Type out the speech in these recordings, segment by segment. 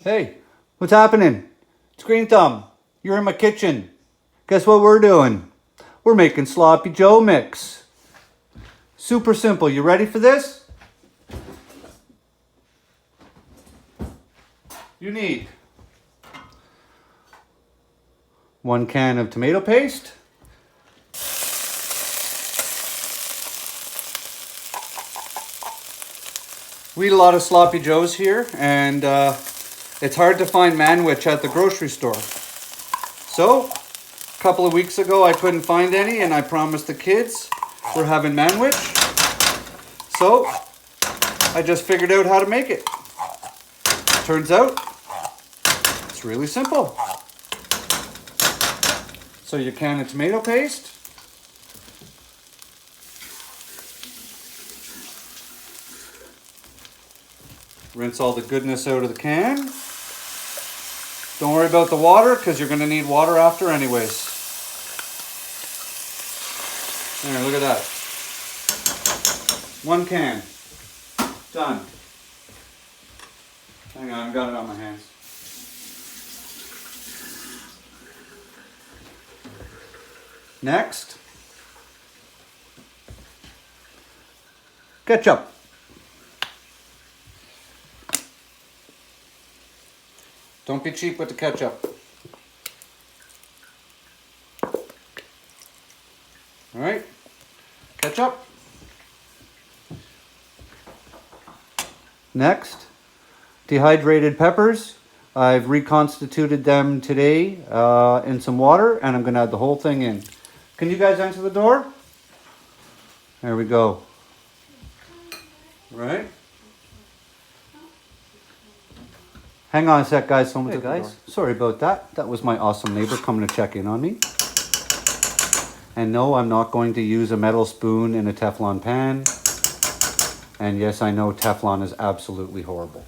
Hey, what's happening? It's Green Thumb. You're in my kitchen. Guess what we're doing? We're making Sloppy Joe mix. Super simple. You ready for this? You need 1 can of tomato paste, we eat a lot of Sloppy Joes here, and it's hard to find Manwich at the grocery store. So, a couple of weeks ago I couldn't find any, and I promised the kids we're having Manwich. So, I just figured out how to make it. Turns out, it's really simple. So your can of tomato paste. Rinse all the goodness out of the can. Don't worry about the water because you're going to need water after anyways. There, look at that. 1 can. Done. Hang on, I've got it on my hands. Next, ketchup. Don't be cheap with the ketchup. All right, ketchup. Next, dehydrated peppers. I've reconstituted them today in some water, and I'm going to add the whole thing in. Can you guys answer the door? There we go. Right? Hang on a sec, guys. Someone's at the door. Sorry about that. That was my awesome neighbor coming to check in on me. And no, I'm not going to use a metal spoon in a Teflon pan. And yes, I know Teflon is absolutely horrible.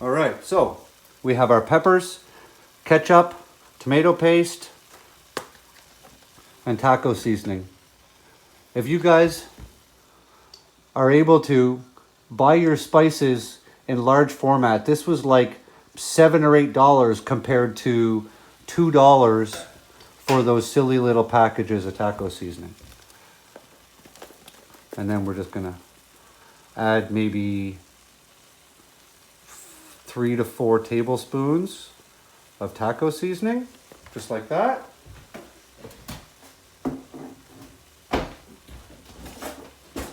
All right, so we have our peppers, ketchup, tomato paste, and taco seasoning. If you guys are able to buy your spices in large format, this was like $7 or $8 compared to $2 for those silly little packages of taco seasoning. And then we're just gonna add maybe 3 to 4 tablespoons of taco seasoning, just like that.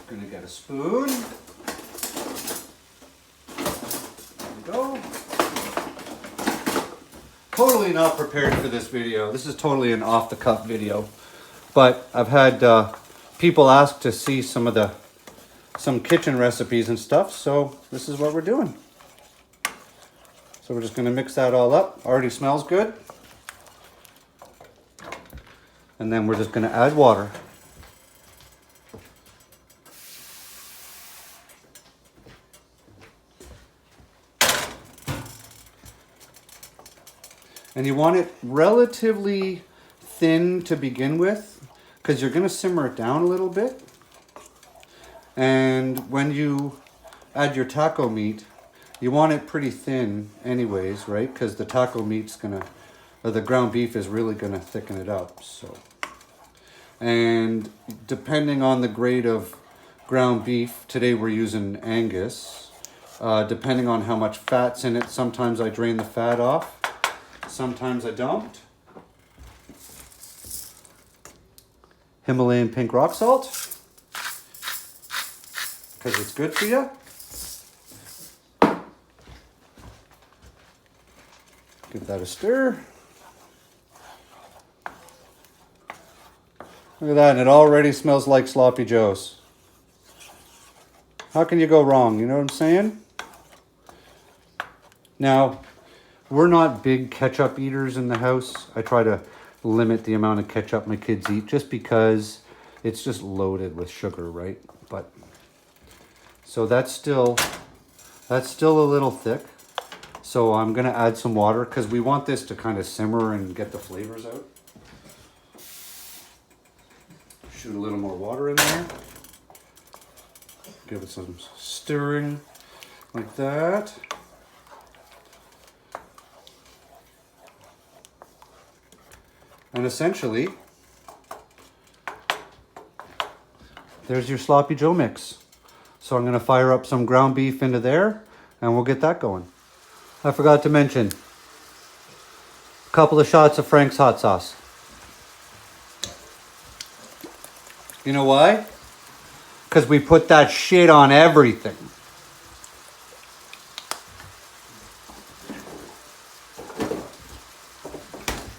Gonna get a spoon. There we go. Totally not prepared for this video. This is totally an off-the-cuff video. But I've had people ask to see some kitchen recipes and stuff, so this is what we're doing. So we're just going to mix that all up. Already smells good. And then we're just going to add water. And you want it relatively thin to begin with, because you're going to simmer it down a little bit. And when you add your taco meat, you want it pretty thin anyways, right? Because the taco meat's the ground beef is really gonna thicken it up. So, and depending on the grade of ground beef, today we're using Angus. Depending on how much fat's in it, sometimes I drain the fat off, sometimes I don't. Himalayan pink rock salt, because it's good for you. Give that a stir. Look at that, and it already smells like Sloppy Joes. How can you go wrong? You know what I'm saying? Now, we're not big ketchup eaters in the house. I try to limit the amount of ketchup my kids eat just because it's just loaded with sugar, right? But so that's still a little thick. So I'm going to add some water because we want this to kind of simmer and get the flavors out. Shoot a little more water in there. Give it some stirring like that. And essentially, there's your Sloppy Joe mix. So I'm gonna fire up some ground beef into there and we'll get that going. I forgot to mention, a couple of shots of Frank's hot sauce. You know why? Because we put that shit on everything.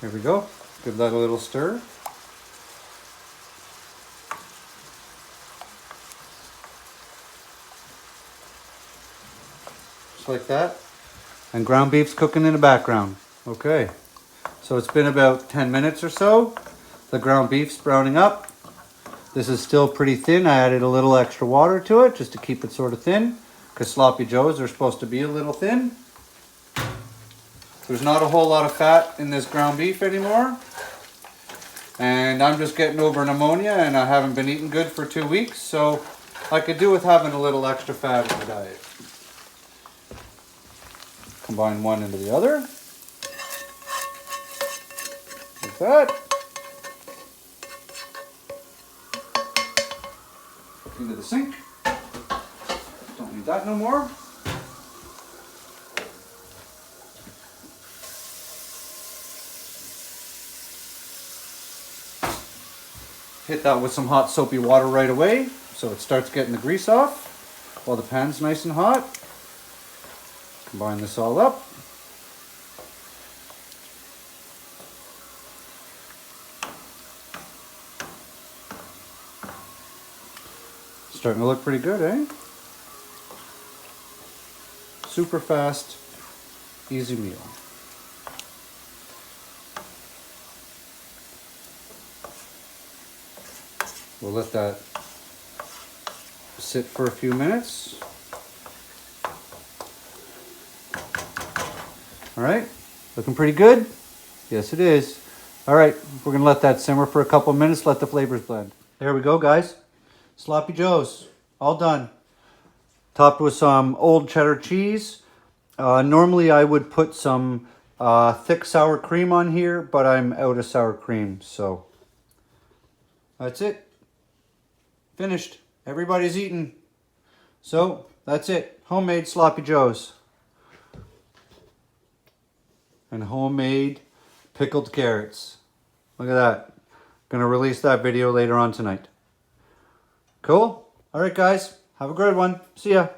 Here we go. Give that a little stir. Just like that. And ground beef's cooking in the background. Okay. So it's been about 10 minutes or so. The ground beef's browning up. This is still pretty thin. I added a little extra water to it just to keep it sort of thin, because Sloppy Joes are supposed to be a little thin. There's not a whole lot of fat in this ground beef anymore. And I'm just getting over pneumonia and I haven't been eating good for 2 weeks, so I could do with having a little extra fat in the diet. Combine one into the other. Like that. Into the sink. Don't need that no more. Hit that with some hot soapy water right away so it starts getting the grease off while the pan's nice and hot. Combine this all up. Starting to look pretty good, eh? Super fast, easy meal. We'll let that sit for a few minutes. All right, looking pretty good? Yes, it is. All right, we're gonna let that simmer for a couple of minutes, let the flavors blend. There we go, guys. Sloppy Joes, all done. Topped with some old cheddar cheese. Normally I would put some thick sour cream on here, but I'm out of sour cream, so that's it. Finished. Everybody's eating. So that's it. Homemade Sloppy Joes. And homemade pickled carrots. Look at that. Gonna release that video later on tonight. Cool? All right, guys. Have a great one. See ya.